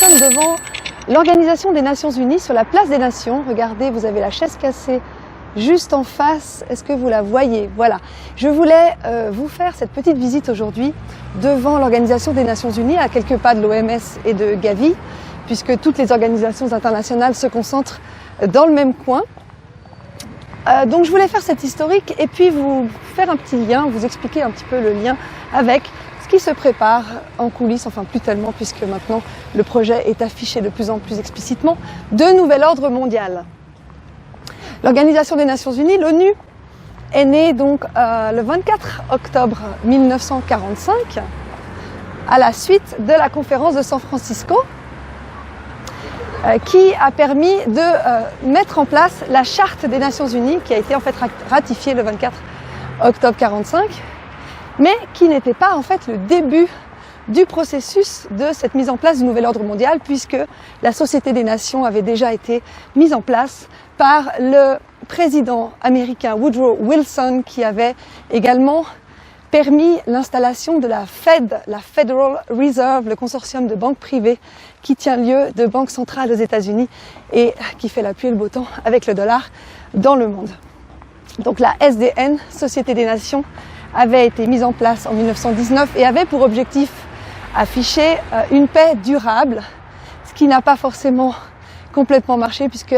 sommes devant l'Organisation des Nations Unies sur la place des Nations. Regardez, vous avez la chaise cassée juste en face. Est-ce que vous la voyez? Voilà. Je voulais vous faire cette petite visite aujourd'hui devant l'Organisation des Nations Unies, à quelques pas de l'OMS et de Gavi, puisque toutes les organisations internationales se concentrent dans le même coin. Donc je voulais faire cette historique et puis vous faire un petit lien, vous expliquer un petit peu le lien avec ce qui se prépare en coulisses, enfin plus tellement puisque maintenant le projet est affiché de plus en plus explicitement, de nouvel ordre mondial. L'Organisation des Nations Unies, l'ONU, est née donc le 24 octobre 1945 à la suite de la conférence de San Francisco qui a permis de mettre en place la Charte des Nations Unies qui a été en fait ratifiée le 24 octobre 1945, mais qui n'était pas en fait le début du processus de cette mise en place du nouvel ordre mondial, puisque la Société des Nations avait déjà été mise en place par le président américain Woodrow Wilson, qui avait également permis l'installation de la Fed, la Federal Reserve, le consortium de banques privées qui tient lieu de banques centrales aux États-Unis et qui fait la pluie et le beau temps avec le dollar dans le monde. Donc la SDN, Société des Nations, avait été mise en place en 1919 et avait pour objectif affiché une paix durable, ce qui n'a pas forcément complètement marché puisque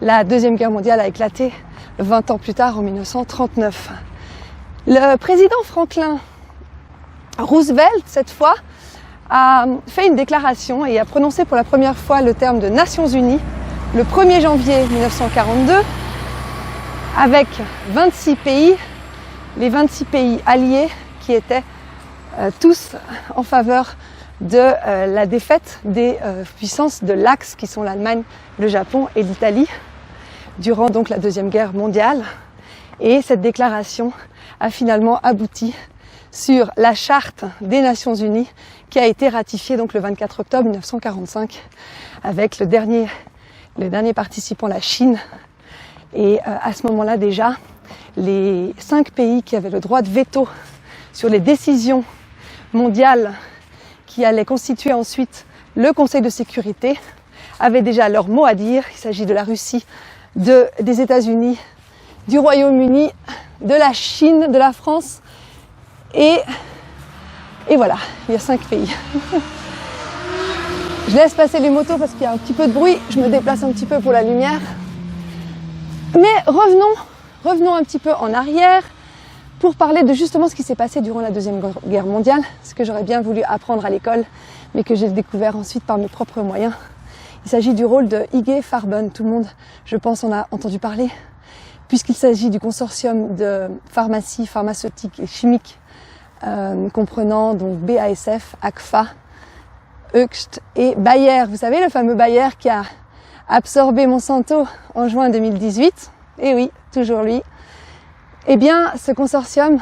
la Deuxième Guerre mondiale a éclaté 20 ans plus tard en 1939. Le président Franklin Roosevelt, cette fois, a fait une déclaration et a prononcé pour la première fois le terme de Nations Unies le 1er janvier 1942 avec 26 pays, les 26 pays alliés qui étaient tous en faveur de la défaite des puissances de l'Axe qui sont l'Allemagne, le Japon et l'Italie durant donc la Deuxième Guerre mondiale. Et cette déclaration a finalement abouti sur la Charte des Nations Unies qui a été ratifiée donc le 24 octobre 1945 avec le dernier participant, la Chine. Et à ce moment-là déjà, les 5 pays qui avaient le droit de veto sur les décisions mondiales qui allaient constituer ensuite le Conseil de sécurité avaient déjà leur mot à dire. Il s'agit de la Russie, des États-Unis, du Royaume-Uni, de la Chine, de la France et voilà, il y a 5 pays. Je laisse passer les motos parce qu'il y a un petit peu de bruit, je me déplace un petit peu pour la lumière. Mais revenons un petit peu en arrière pour parler de justement ce qui s'est passé durant la Deuxième Guerre mondiale, ce que j'aurais bien voulu apprendre à l'école, mais que j'ai découvert ensuite par mes propres moyens. Il s'agit du rôle de IG Farben, tout le monde, je pense, en a entendu parler, puisqu'il s'agit du consortium de pharmacie, pharmaceutique et chimique, comprenant donc BASF, AGFA, Hoechst et Bayer. Vous savez, le fameux Bayer qui a absorbé Monsanto en juin 2018. Et oui, toujours lui. Eh bien, ce consortium,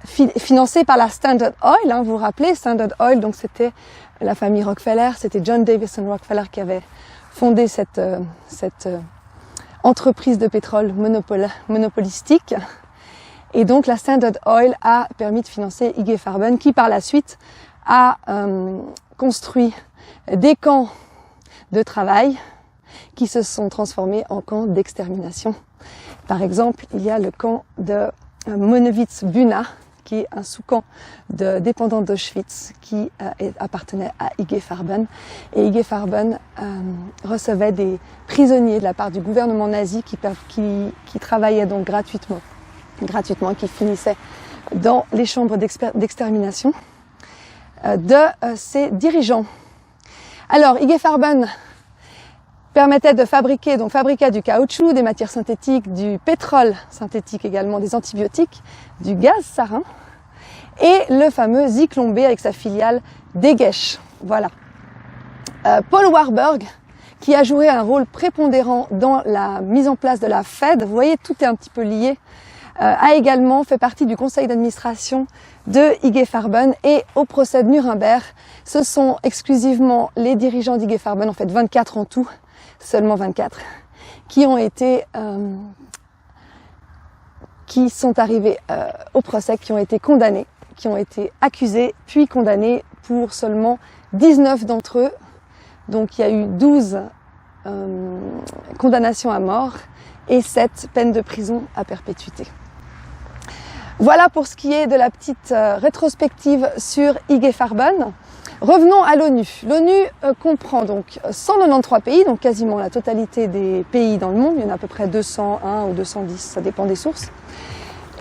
financé par la Standard Oil, vous vous rappelez, Standard Oil, donc c'était la famille Rockefeller, c'était John Davison Rockefeller qui avait fondé cette entreprise de pétrole monopolistique. Et donc la Standard Oil a permis de financer IG Farben qui par la suite a construit des camps de travail qui se sont transformés en camps d'extermination. Par exemple, il y a le camp de Monowitz-Buna, qui est un sous-camp de dépendants d'Auschwitz qui appartenait à IG Farben. Et IG Farben recevait des prisonniers de la part du gouvernement nazi qui travaillaient donc gratuitement, qui finissaient dans les chambres d'extermination de ses dirigeants. Alors, IG Farben permettait de fabriquer du caoutchouc, des matières synthétiques, du pétrole synthétique également, des antibiotiques, du gaz sarin et le fameux Zyklon B avec sa filiale Degesch. Voilà. Paul Warburg, qui a joué un rôle prépondérant dans la mise en place de la Fed, vous voyez, tout est un petit peu lié, a également fait partie du conseil d'administration de IG Farben et au procès de Nuremberg, ce sont exclusivement les dirigeants d'IG Farben, en fait 24 en tout, seulement 24, qui sont arrivés au procès, qui ont été condamnés, qui ont été accusés, puis condamnés pour seulement 19 d'entre eux. Donc il y a eu 12 condamnations à mort et 7 peines de prison à perpétuité. Voilà pour ce qui est de la petite rétrospective sur IG Farben. Revenons à l'ONU. L'ONU comprend donc 193 pays, donc quasiment la totalité des pays dans le monde. Il y en a à peu près 201 ou 210, ça dépend des sources.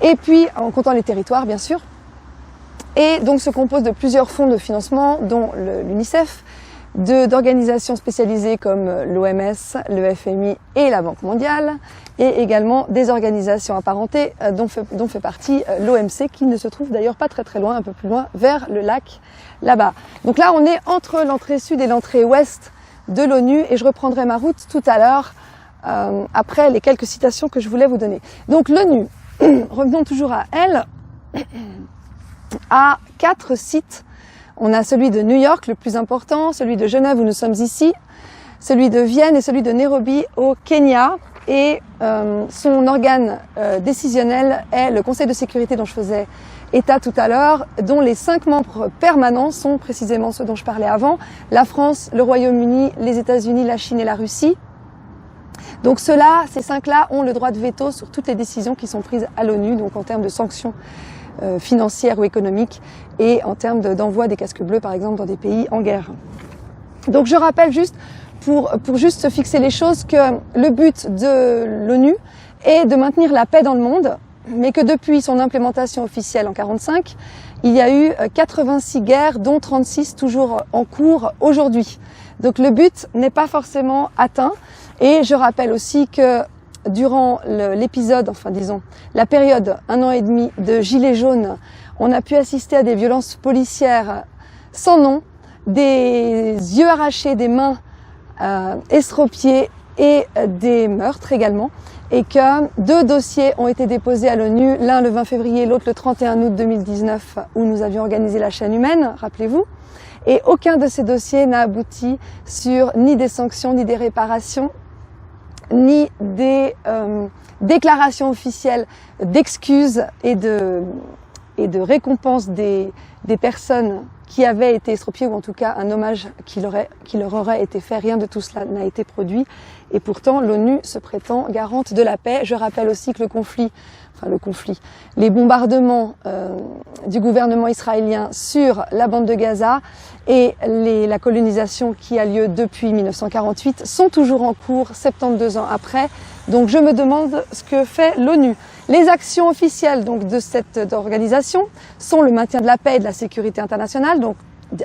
Et puis, en comptant les territoires, bien sûr. Et donc se compose de plusieurs fonds de financement, dont l'UNICEF, d'organisations spécialisées comme l'OMS, le FMI et la Banque mondiale, et également des organisations apparentées dont fait partie l'OMC, qui ne se trouve d'ailleurs pas très très loin, un peu plus loin, vers le lac là-bas. Donc là, on est entre l'entrée sud et l'entrée ouest de l'ONU, et je reprendrai ma route tout à l'heure, après les quelques citations que je voulais vous donner. Donc l'ONU, revenons toujours à elle, a 4 sites. On a celui de New York, le plus important, celui de Genève où nous sommes ici, celui de Vienne et celui de Nairobi au Kenya. Et son organe décisionnel est le Conseil de sécurité dont je faisais état tout à l'heure, dont les 5 membres permanents sont précisément ceux dont je parlais avant, la France, le Royaume-Uni, les États-Unis, la Chine et la Russie. Donc ces 5-là ont le droit de veto sur toutes les décisions qui sont prises à l'ONU, donc en termes de sanctions financières ou économiques, et en termes d'envoi des casques bleus, par exemple, dans des pays en guerre. Donc je rappelle juste, pour juste se fixer les choses, que le but de l'ONU est de maintenir la paix dans le monde, mais que depuis son implémentation officielle en 1945, il y a eu 86 guerres, dont 36 toujours en cours aujourd'hui. Donc le but n'est pas forcément atteint, et je rappelle aussi que durant l'épisode, enfin disons, la période 1 an et demi de Gilets jaunes, on a pu assister à des violences policières sans nom, des yeux arrachés, des mains estropiées et des meurtres également, et que 2 dossiers ont été déposés à l'ONU, l'un le 20 février, l'autre le 31 août 2019, où nous avions organisé la chaîne humaine, rappelez-vous, et aucun de ces dossiers n'a abouti sur ni des sanctions, ni des réparations, ni des déclarations officielles d'excuses et de récompenses des personnes qui avaient été estropiées, ou en tout cas un hommage qui leur aurait été fait. Rien de tout cela n'a été produit, et pourtant l'ONU se prétend garante de la paix. Je rappelle aussi que les bombardements du gouvernement israélien sur la bande de Gaza et la colonisation qui a lieu depuis 1948 sont toujours en cours 72 ans après. Donc je me demande ce que fait l'ONU. Les actions officielles donc de cette organisation sont le maintien de la paix et de la sécurité internationale, donc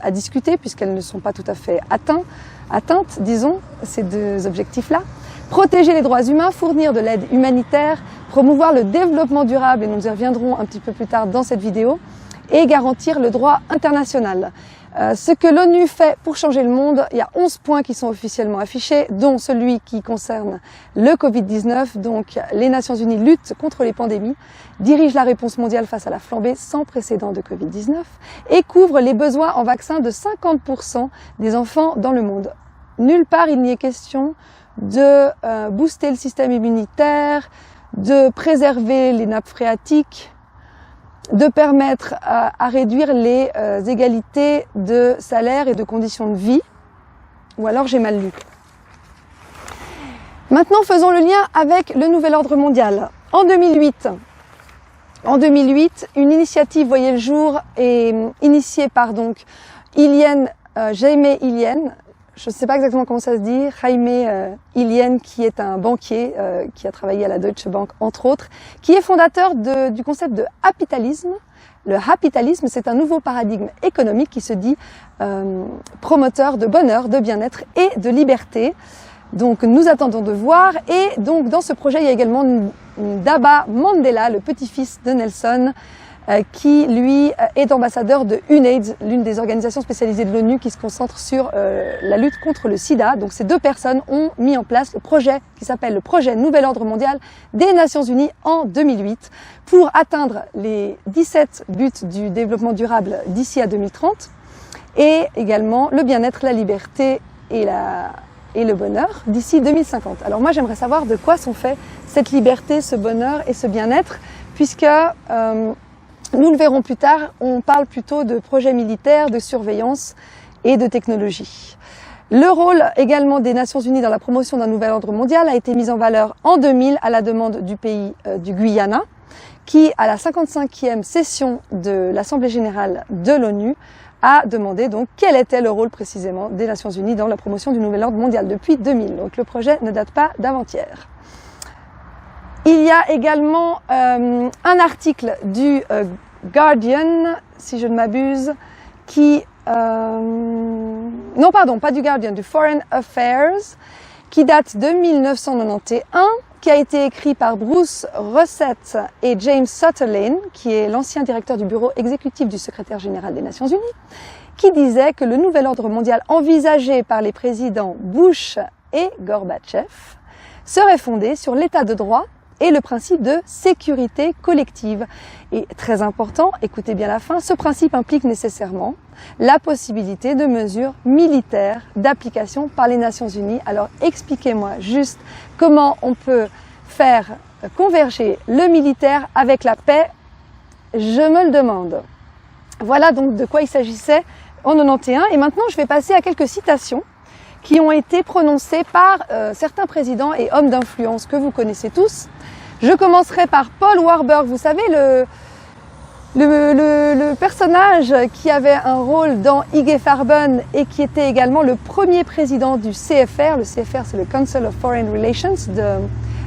à discuter puisqu'elles ne sont pas tout à fait atteintes, disons, ces 2 objectifs-là. Protéger les droits humains, fournir de l'aide humanitaire, promouvoir le développement durable, et nous y reviendrons un petit peu plus tard dans cette vidéo, et garantir le droit international. Ce que l'ONU fait pour changer le monde, il y a 11 points qui sont officiellement affichés, dont celui qui concerne le Covid-19. Donc les Nations Unies luttent contre les pandémies, dirigent la réponse mondiale face à la flambée sans précédent de Covid-19 et couvrent les besoins en vaccins de 50% des enfants dans le monde. Nulle part il n'y est question de booster le système immunitaire, de préserver les nappes phréatiques, de permettre à réduire les égalités de salaire et de conditions de vie, ou alors j'ai mal lu. Maintenant, faisons le lien avec le nouvel ordre mondial. En 2008, une initiative voyait le jour et initiée par donc Jaime Ilián, je ne sais pas exactement comment ça se dit, Jaime Ilián, qui est un banquier qui a travaillé à la Deutsche Bank entre autres, qui est fondateur du concept de happitalisme. Le happitalisme, c'est un nouveau paradigme économique qui se dit promoteur de bonheur, de bien-être et de liberté. Donc nous attendons de voir, et donc dans ce projet il y a également Ndaba Mandela, le petit-fils de Nelson, qui lui est ambassadeur de UNAIDS, l'une des organisations spécialisées de l'ONU qui se concentre sur la lutte contre le sida. Donc ces 2 personnes ont mis en place le projet qui s'appelle le projet Nouvel Ordre Mondial des Nations Unies en 2008 pour atteindre les 17 buts du développement durable d'ici à 2030, et également le bien-être, la liberté et le bonheur d'ici 2050. Alors moi j'aimerais savoir de quoi sont faits cette liberté, ce bonheur et ce bien-être, puisque Nous le verrons plus tard, on parle plutôt de projets militaires, de surveillance et de technologie. Le rôle également des Nations Unies dans la promotion d'un nouvel ordre mondial a été mis en valeur en 2000 à la demande du pays du Guyana, qui, à la 55e session de l'Assemblée générale de l'ONU, a demandé donc quel était le rôle précisément des Nations Unies dans la promotion du nouvel ordre mondial depuis 2000. Donc le projet ne date pas d'avant-hier. Il y a également un article du Guardian, si je ne m'abuse, qui... non, pardon, pas du Guardian, du Foreign Affairs, qui date de 1991, qui a été écrit par Bruce Rosset et James Sutherland, qui est l'ancien directeur du bureau exécutif du secrétaire général des Nations Unies, qui disait que le nouvel ordre mondial envisagé par les présidents Bush et Gorbatchev serait fondé sur l'état de droit et le principe de sécurité collective. Et très important, écoutez bien la fin, ce principe implique nécessairement la possibilité de mesures militaires d'application par les Nations Unies. Alors expliquez-moi juste comment on peut faire converger le militaire avec la paix, je me le demande. Voilà donc de quoi il s'agissait en 91. Et maintenant je vais passer à quelques citations qui ont été prononcées par certains présidents et hommes d'influence que vous connaissez tous. Je commencerai par Paul Warburg, vous savez, le personnage qui avait un rôle dans IG Farben et qui était également le premier président du CFR. Le CFR, c'est le Council of Foreign Relations de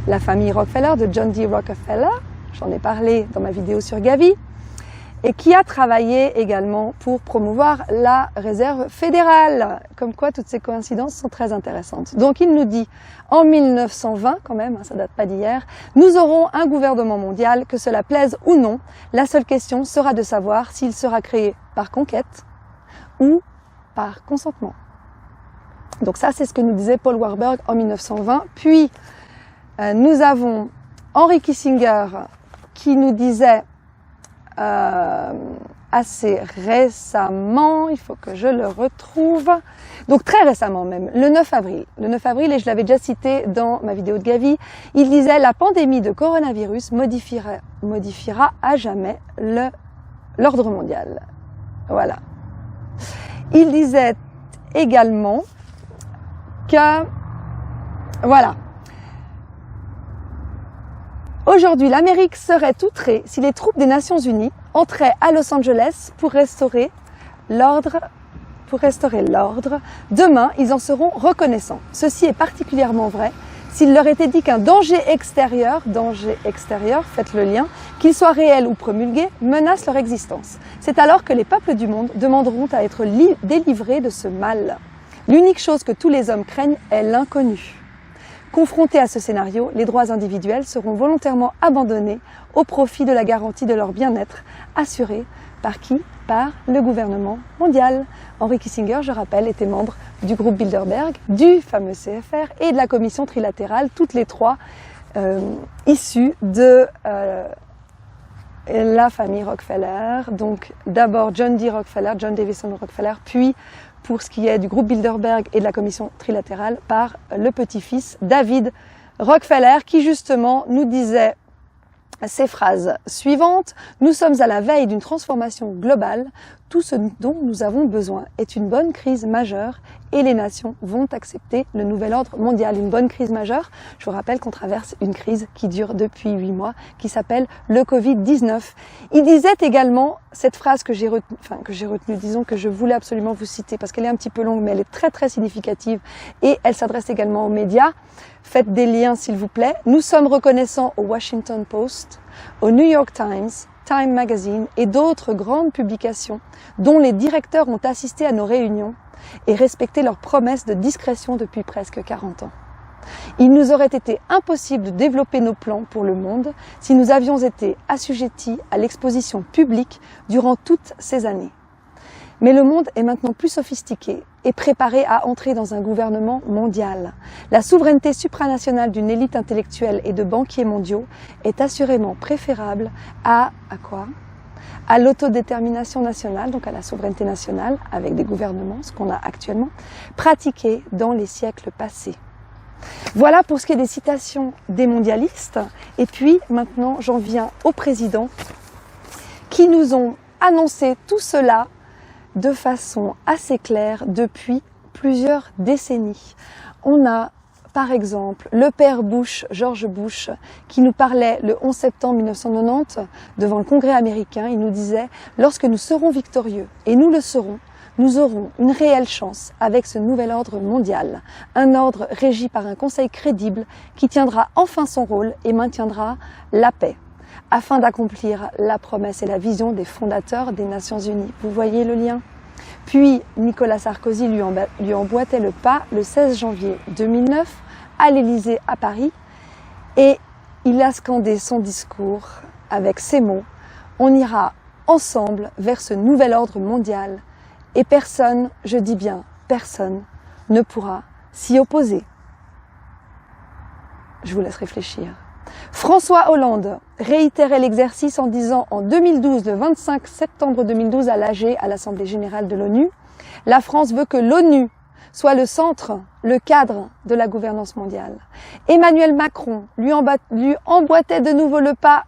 la famille Rockefeller, de John D. Rockefeller. J'en ai parlé dans ma vidéo sur Gavi. Et qui a travaillé également pour promouvoir la réserve fédérale. Comme quoi, toutes ces coïncidences sont très intéressantes. Donc, il nous dit, en 1920, quand même, ça date pas d'hier, nous aurons un gouvernement mondial, que cela plaise ou non. La seule question sera de savoir s'il sera créé par conquête ou par consentement. Donc ça, c'est ce que nous disait Paul Warburg en 1920. Puis, nous avons Henry Kissinger qui nous disait assez récemment, il faut que je le retrouve, donc très récemment même, le 9 avril, et je l'avais déjà cité dans ma vidéo de Gavi, il disait « La pandémie de coronavirus modifiera à jamais l'ordre mondial ». Voilà. Il disait également que, voilà, aujourd'hui, l'Amérique serait outrée si les troupes des Nations Unies entraient à Los Angeles pour restaurer l'ordre. Demain, ils en seront reconnaissants. Ceci est particulièrement vrai s'il leur était dit qu'un danger extérieur, faites le lien, qu'il soit réel ou promulgué, menace leur existence. C'est alors que les peuples du monde demanderont à être délivrés de ce mal. L'unique chose que tous les hommes craignent est l'inconnu. Confrontés à ce scénario, les droits individuels seront volontairement abandonnés au profit de la garantie de leur bien-être, assurée par qui? Par le gouvernement mondial. Henry Kissinger, je rappelle, était membre du groupe Bilderberg, du fameux CFR et de la commission trilatérale, toutes les trois issues de la famille Rockefeller. Donc d'abord John D. Rockefeller, John Davison Rockefeller, puis pour ce qui est du groupe Bilderberg et de la commission trilatérale par le petit-fils David Rockefeller qui justement nous disait ces phrases suivantes. Nous sommes à la veille d'une transformation globale. Tout ce dont nous avons besoin est une bonne crise majeure et les nations vont accepter le nouvel ordre mondial. Une bonne crise majeure, je vous rappelle qu'on traverse une crise qui dure depuis 8 mois, qui s'appelle le Covid-19. Il disait également cette phrase que j'ai retenue, disons que je voulais absolument vous citer parce qu'elle est un petit peu longue, mais elle est très très significative et elle s'adresse également aux médias. Faites des liens s'il vous plaît. Nous sommes reconnaissants au Washington Post, au New York Times, Time Magazine et d'autres grandes publications dont les directeurs ont assisté à nos réunions et respecté leurs promesses de discrétion depuis presque 40 ans. Il nous aurait été impossible de développer nos plans pour le monde si nous avions été assujettis à l'exposition publique durant toutes ces années. Mais le monde est maintenant plus sophistiqué et préparé à entrer dans un gouvernement mondial. La souveraineté supranationale d'une élite intellectuelle et de banquiers mondiaux est assurément préférable à quoi? À l'autodétermination nationale, donc à la souveraineté nationale, avec des gouvernements, ce qu'on a actuellement, pratiquée dans les siècles passés. Voilà pour ce qui est des citations des mondialistes. Et puis maintenant, j'en viens au président qui nous ont annoncé tout cela de façon assez claire depuis plusieurs décennies. On a par exemple le père Bush, George Bush, qui nous parlait le 11 septembre 1990 devant le Congrès américain. Il nous disait « Lorsque nous serons victorieux, et nous le serons, nous aurons une réelle chance avec ce nouvel ordre mondial, un ordre régi par un conseil crédible qui tiendra enfin son rôle et maintiendra la paix, afin d'accomplir la promesse et la vision des fondateurs des Nations Unies. » Vous voyez le lien ? Puis Nicolas Sarkozy lui emboîtait le pas le 16 janvier 2009 à l'Élysée à Paris et il a scandé son discours avec ces mots « On ira ensemble vers ce nouvel ordre mondial et personne, je dis bien personne, ne pourra s'y opposer. » Je vous laisse réfléchir. François Hollande réitérait l'exercice en disant en 2012, le 25 septembre 2012 à l'AG, à l'Assemblée Générale de l'ONU, « La France veut que l'ONU soit le centre, le cadre de la gouvernance mondiale. » Emmanuel Macron lui emboîtait de nouveau le pas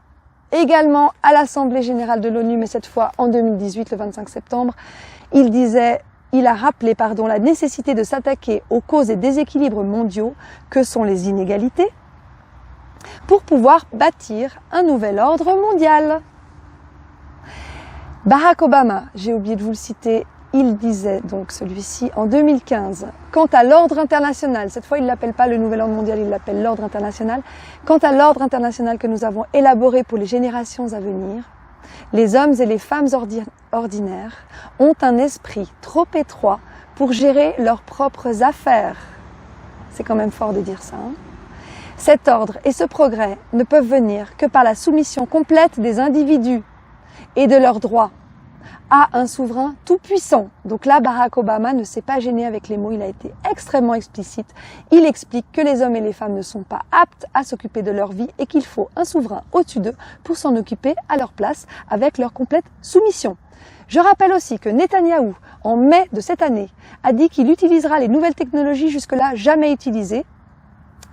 également à l'Assemblée Générale de l'ONU, mais cette fois en 2018, le 25 septembre. Il a rappelé la nécessité de s'attaquer aux causes des déséquilibres mondiaux que sont les inégalités, pour pouvoir bâtir un nouvel ordre mondial. Barack Obama, j'ai oublié de vous le citer, il disait donc celui-ci en 2015, quant à l'ordre international, cette fois il ne l'appelle pas le nouvel ordre mondial, il l'appelle l'ordre international, quant à l'ordre international que nous avons élaboré pour les générations à venir, les hommes et les femmes ordinaires ont un esprit trop étroit pour gérer leurs propres affaires. C'est quand même fort de dire ça, hein ? Cet ordre et ce progrès ne peuvent venir que par la soumission complète des individus et de leurs droits à un souverain tout-puissant. Donc là, Barack Obama ne s'est pas gêné avec les mots, il a été extrêmement explicite. Il explique que les hommes et les femmes ne sont pas aptes à s'occuper de leur vie et qu'il faut un souverain au-dessus d'eux pour s'en occuper à leur place avec leur complète soumission. Je rappelle aussi que Netanyahou, en mai de cette année, a dit qu'il utilisera les nouvelles technologies jusque-là jamais utilisées.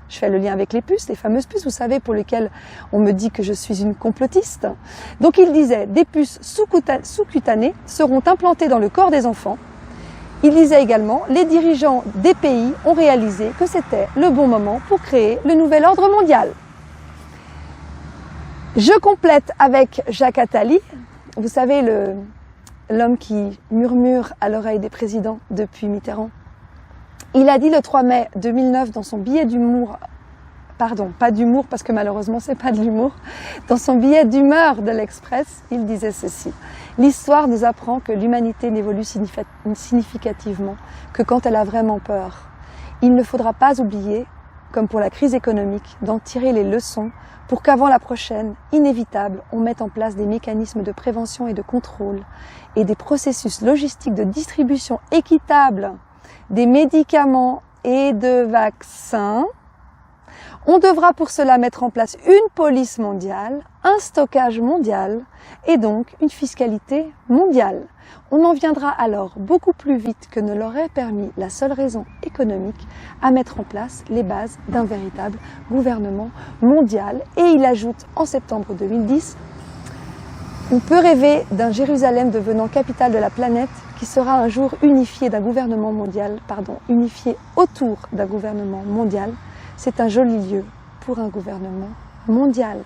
Je fais le lien avec les puces, les fameuses puces, vous savez, pour lesquelles on me dit que je suis une complotiste. Donc il disait, des puces sous-cutanées seront implantées dans le corps des enfants. Il disait également, les dirigeants des pays ont réalisé que c'était le bon moment pour créer le nouvel ordre mondial. Je complète avec Jacques Attali, vous savez, l'homme qui murmure à l'oreille des présidents depuis Mitterrand. Il a dit le 3 mai 2009 dans son billet d'humour, pardon, pas d'humour parce que malheureusement c'est pas de l'humour, dans son billet d'humeur de l'Express, il disait ceci. L'histoire nous apprend que l'humanité n'évolue significativement que quand elle a vraiment peur. Il ne faudra pas oublier, comme pour la crise économique, d'en tirer les leçons pour qu'avant la prochaine, inévitable, on mette en place des mécanismes de prévention et de contrôle et des processus logistiques de distribution équitables des médicaments et de vaccins. On devra pour cela mettre en place une police mondiale, un stockage mondial et donc une fiscalité mondiale. On en viendra alors beaucoup plus vite que ne l'aurait permis la seule raison économique à mettre en place les bases d'un véritable gouvernement mondial. Et il ajoute en septembre 2010, on peut rêver d'un Jérusalem devenant capitale de la planète qui sera un jour unifié autour d'un gouvernement mondial. C'est un joli lieu pour un gouvernement mondial.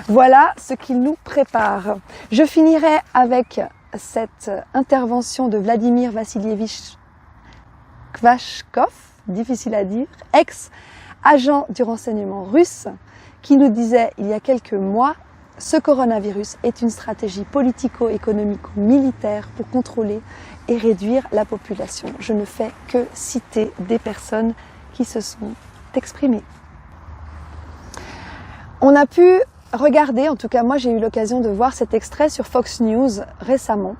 Voilà ce qu'il nous prépare. Je finirai avec cette intervention de Vladimir Vassilievitch Kvashkov, difficile à dire, ex-agent du renseignement russe, qui nous disait il y a quelques mois: ce coronavirus est une stratégie politico-économico-militaire pour contrôler et réduire la population. Je ne fais que citer des personnes qui se sont exprimées. On a pu regarder, en tout cas moi j'ai eu l'occasion de voir cet extrait sur Fox News récemment,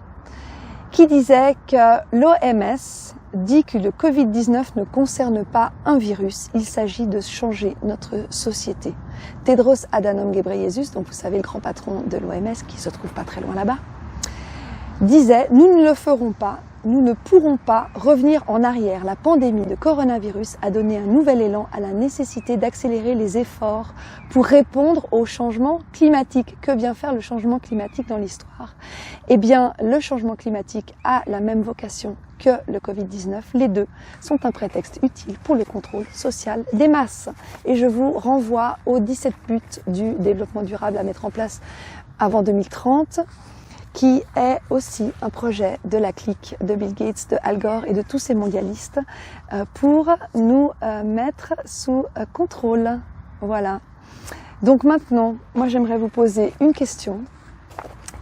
qui disait que l'OMS dit que le Covid-19 ne concerne pas un virus, il s'agit de changer notre société. Tedros Adhanom Ghebreyesus, donc vous savez le grand patron de l'OMS qui se trouve pas très loin là-bas, disait « Nous ne le ferons pas nous ne pourrons pas revenir en arrière. La pandémie de coronavirus a donné un nouvel élan à la nécessité d'accélérer les efforts pour répondre au changement climatique. Que vient faire le changement climatique dans l'histoire? Eh bien, le changement climatique a la même vocation que le Covid-19. Les deux sont un prétexte utile pour le contrôle social des masses. Et je vous renvoie aux 17 buts du développement durable à mettre en place avant 2030, qui est aussi un projet de la clique de Bill Gates, de Al Gore et de tous ces mondialistes pour nous mettre sous contrôle. Voilà. Donc maintenant, moi j'aimerais vous poser une question.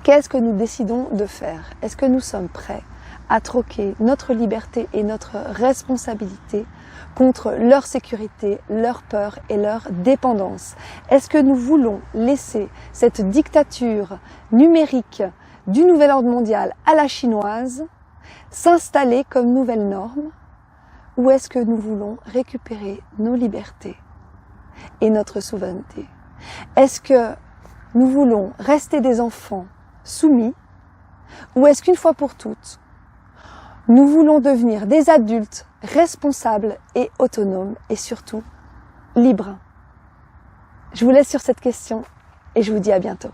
Qu'est-ce que nous décidons de faire? Est-ce que nous sommes prêts à troquer notre liberté et notre responsabilité contre leur sécurité, leur peur et leur dépendance? Est-ce que nous voulons laisser cette dictature numérique du nouvel ordre mondial à la chinoise s'installer comme nouvelle norme, ou est-ce que nous voulons récupérer nos libertés et notre souveraineté? Est-ce que nous voulons rester des enfants soumis, ou est-ce qu'une fois pour toutes, nous voulons devenir des adultes responsables et autonomes et surtout libres? Je vous laisse sur cette question et je vous dis à bientôt.